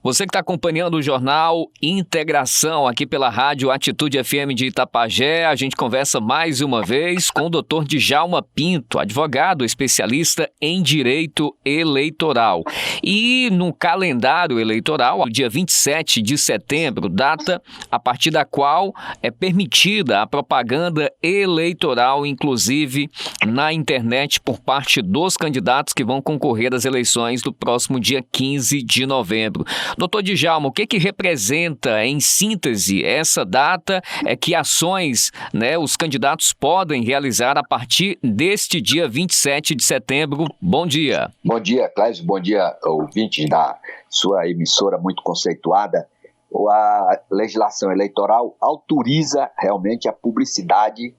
Você que está acompanhando o jornal Integração aqui pela rádio Atitude FM de Itapajé, a gente conversa mais uma vez com o Dr. Djalma Pinto, advogado especialista em direito eleitoral. E no calendário eleitoral, o dia 27 de setembro, data a partir da qual é permitida a propaganda eleitoral, inclusive na internet, por parte dos candidatos que vão concorrer às eleições do próximo dia 15 de novembro. Doutor Djalma, o que representa, em síntese, essa data? Que ações, os candidatos podem realizar a partir deste dia 27 de setembro? Bom dia. Bom dia, Clésio. Bom dia, ouvintes da sua emissora muito conceituada. A legislação eleitoral autoriza realmente a publicidade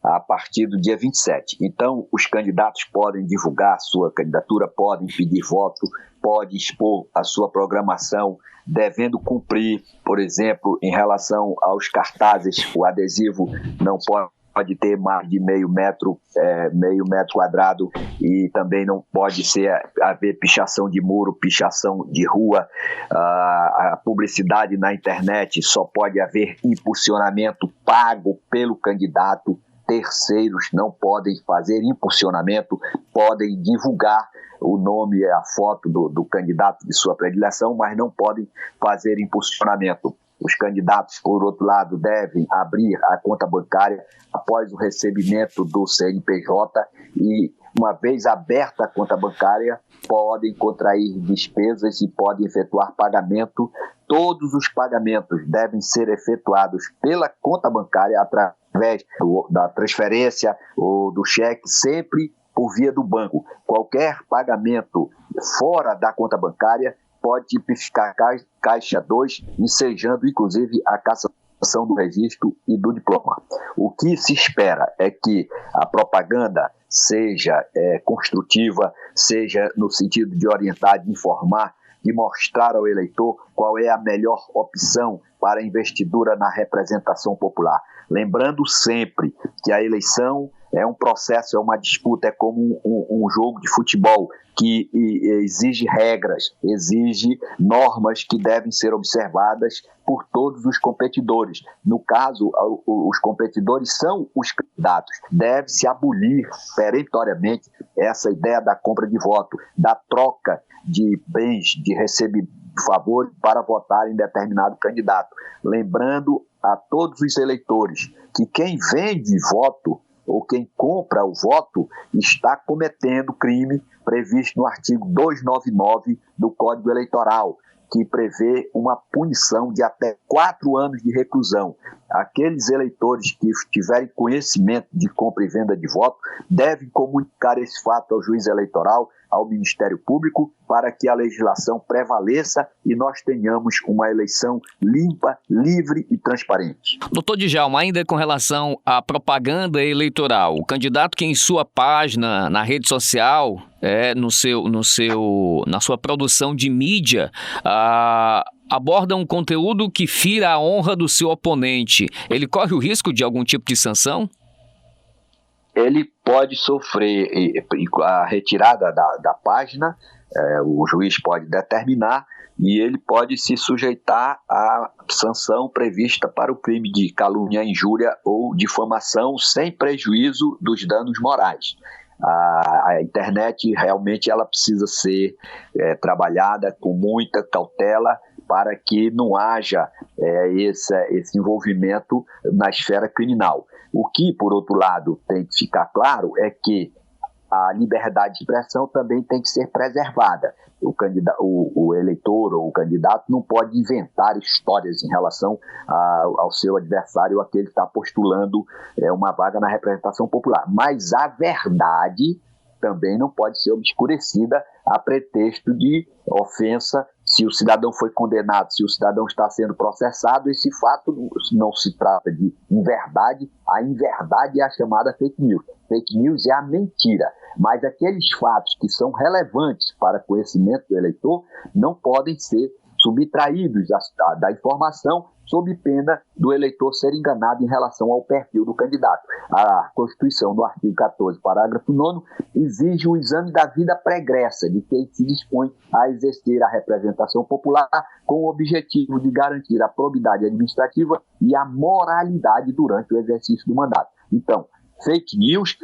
a partir do dia 27. Então, os candidatos podem divulgar a sua candidatura, podem pedir voto, podem expor a sua programação, devendo cumprir, por exemplo, em relação aos cartazes, o adesivo não pode ter mais de meio metro quadrado, e também não pode haver pichação de muro, pichação de rua. A publicidade na internet só pode haver impulsionamento pago pelo candidato. Terceiros não podem fazer impulsionamento, podem divulgar o nome e a foto do candidato de sua predileção, mas não podem fazer impulsionamento. Os candidatos, por outro lado, devem abrir a conta bancária após o recebimento do CNPJ e, uma vez aberta a conta bancária, podem contrair despesas e podem efetuar pagamento. Todos os pagamentos devem ser efetuados pela conta bancária através da transferência ou do cheque, sempre por via do banco. Qualquer pagamento fora da conta bancária pode tipificar Caixa 2, ensejando inclusive a cassação do registro e do diploma. O que se espera é que a propaganda seja construtiva, seja no sentido de orientar, de informar, de mostrar ao eleitor qual é a melhor opção para a investidura na representação popular. Lembrando sempre que a eleição é um processo, é uma disputa, é como um jogo de futebol que exige regras, exige normas que devem ser observadas por todos os competidores. No caso, os competidores são os candidatos. Deve-se abolir perentoriamente essa ideia da compra de voto, da troca de bens, de receber favor para votar em determinado candidato. Lembrando a todos os eleitores que quem vende voto ou quem compra o voto está cometendo crime previsto no artigo 299 do Código Eleitoral, que prevê uma punição de até 4 anos de reclusão. Aqueles eleitores que tiverem conhecimento de compra e venda de voto devem comunicar esse fato ao juiz eleitoral, ao Ministério Público, para que a legislação prevaleça e nós tenhamos uma eleição limpa, livre e transparente. Doutor Djalma, ainda com relação à propaganda eleitoral, o candidato que em sua página, na rede social, na sua produção de mídia, aborda um conteúdo que fira a honra do seu oponente, ele corre o risco de algum tipo de sanção? Ele pode sofrer a retirada da página, o juiz pode determinar, e ele pode se sujeitar à sanção prevista para o crime de calúnia, injúria ou difamação, sem prejuízo dos danos morais. A internet realmente ela precisa ser trabalhada com muita cautela para que não haja esse envolvimento na esfera criminal. O que, por outro lado, tem que ficar claro é que a liberdade de expressão também tem que ser preservada. O eleitor ou o candidato não pode inventar histórias em relação ao seu adversário, aquele que está postulando uma vaga na representação popular. Mas a verdade também não pode ser obscurecida a pretexto de ofensa. Se o cidadão foi condenado, se o cidadão está sendo processado, esse fato não se trata de inverdade. A inverdade é a chamada fake news. Fake news é a mentira. Mas aqueles fatos que são relevantes para conhecimento do eleitor não podem ser subtraídos da informação, sob pena do eleitor ser enganado em relação ao perfil do candidato. A Constituição, no artigo 14, parágrafo 9º, exige o exame da vida pregressa de quem se dispõe a exercer a representação popular com o objetivo de garantir a probidade administrativa e a moralidade durante o exercício do mandato. Então, fake news,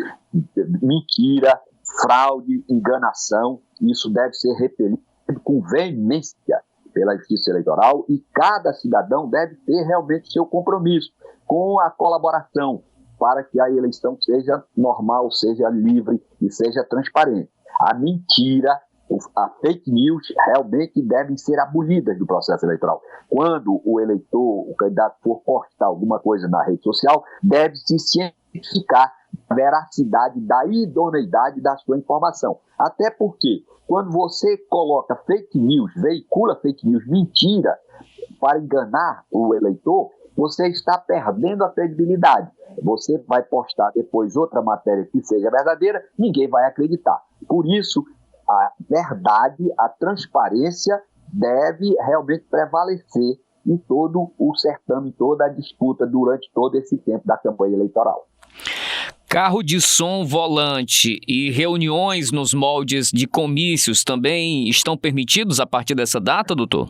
mentira, fraude, enganação, isso deve ser repelido com veemência pela Justiça Eleitoral, e cada cidadão deve ter realmente seu compromisso com a colaboração para que a eleição seja normal, seja livre e seja transparente. A mentira, a fake news realmente devem ser abolidas do processo eleitoral. Quando o eleitor, o candidato for postar alguma coisa na rede social, deve-se cientificar a veracidade da idoneidade da sua informação. Até porque, quando você coloca fake news, veicula fake news, mentira, para enganar o eleitor, você está perdendo a credibilidade. Você vai postar depois outra matéria que seja verdadeira, ninguém vai acreditar. Por isso, a verdade, a transparência deve realmente prevalecer em todo o certame, em toda a disputa durante todo esse tempo da campanha eleitoral. Carro de som volante e reuniões nos moldes de comícios também estão permitidos a partir dessa data, doutor?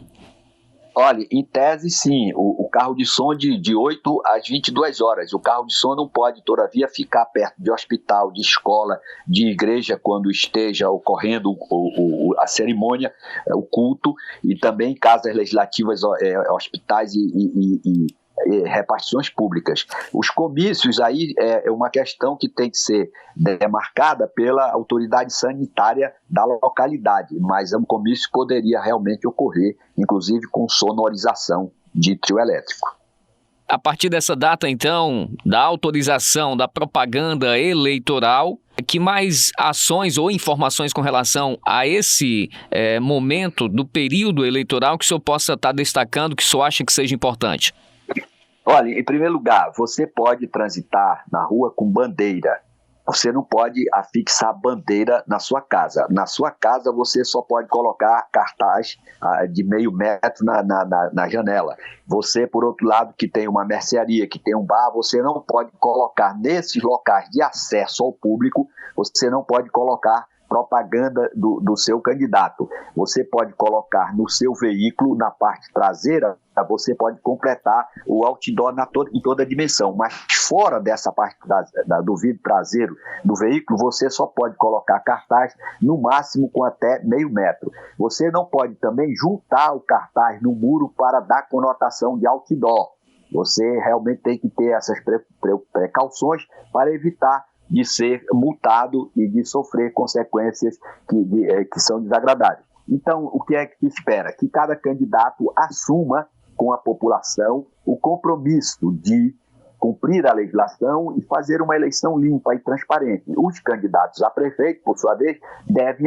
Olha, em tese, sim. O carro de som de 8 às 22 horas. O carro de som não pode, todavia, ficar perto de hospital, de escola, de igreja, quando esteja ocorrendo a cerimônia, o culto, e também casas legislativas, hospitais e repartições públicas. Os comícios aí é uma questão que tem que ser demarcada pela autoridade sanitária da localidade, mas um comício poderia realmente ocorrer, inclusive com sonorização de trio elétrico. A partir dessa data, então, da autorização da propaganda eleitoral, que mais ações ou informações com relação a esse momento do período eleitoral que o senhor possa estar destacando, que o senhor acha que seja importante? Olha, em primeiro lugar, você pode transitar na rua com bandeira. Você não pode afixar bandeira na sua casa. Na sua casa, você só pode colocar cartaz de meio metro na janela. Você, por outro lado, que tem uma mercearia, que tem um bar, você não pode colocar nesses locais de acesso ao público, você não pode colocar propaganda do seu candidato. Você pode colocar no seu veículo, na parte traseira, você pode completar o outdoor em toda a dimensão, mas fora dessa parte do vidro traseiro do veículo, você só pode colocar cartaz no máximo com até meio metro. Você não pode também juntar o cartaz no muro para dar conotação de outdoor. Você realmente tem que ter essas precauções para evitar de ser multado e de sofrer consequências que são desagradáveis. Então, o que é que se espera? Que cada candidato assuma com a população o compromisso de cumprir a legislação e fazer uma eleição limpa e transparente. Os candidatos a prefeito, por sua vez, devem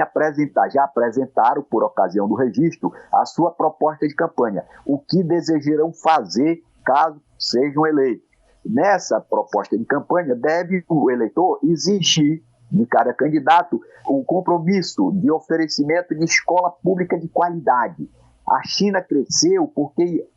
já apresentaram, por ocasião do registro, a sua proposta de campanha, o que desejarão fazer caso sejam eleitos. Nessa proposta de campanha, deve o eleitor exigir de cada candidato o compromisso de oferecimento de escola pública de qualidade. A China cresceu porque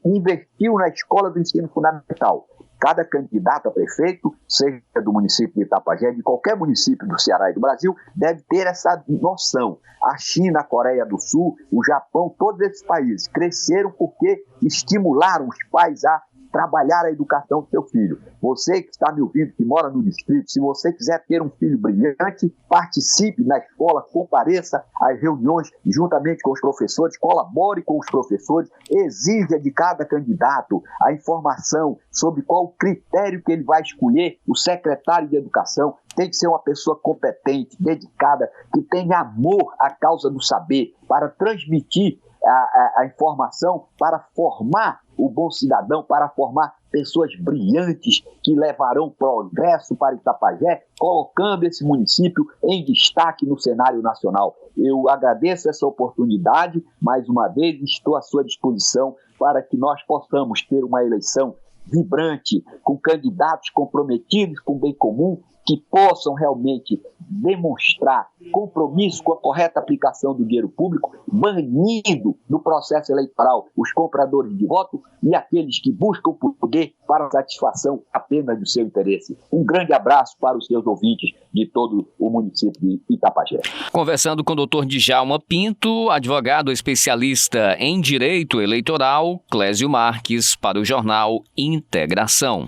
investiu na escola do ensino fundamental. Cada candidato a prefeito, seja do município de Itapajé, de qualquer município do Ceará e do Brasil, deve ter essa noção. A China, a Coreia do Sul, o Japão, todos esses países cresceram porque estimularam os pais a trabalhar a educação do seu filho. Você que está me ouvindo, que mora no distrito, se você quiser ter um filho brilhante, participe na escola, compareça às reuniões juntamente com os professores, colabore com os professores, exija de cada candidato a informação sobre qual o critério que ele vai escolher. O secretário de Educação tem que ser uma pessoa competente, dedicada, que tenha amor à causa do saber, para transmitir a informação, para formar o bom cidadão, para formar pessoas brilhantes que levarão progresso para Itapajé, colocando esse município em destaque no cenário nacional. Eu agradeço essa oportunidade, mais uma vez estou à sua disposição para que nós possamos ter uma eleição vibrante, com candidatos comprometidos com o bem comum, que possam realmente demonstrar compromisso com a correta aplicação do dinheiro público, banindo do processo eleitoral os compradores de voto e aqueles que buscam poder para a satisfação apenas do seu interesse. Um grande abraço para os seus ouvintes de todo o município de Itapajé. Conversando com o doutor Djalma Pinto, advogado especialista em direito eleitoral, Clésio Marques, para o jornal Integração.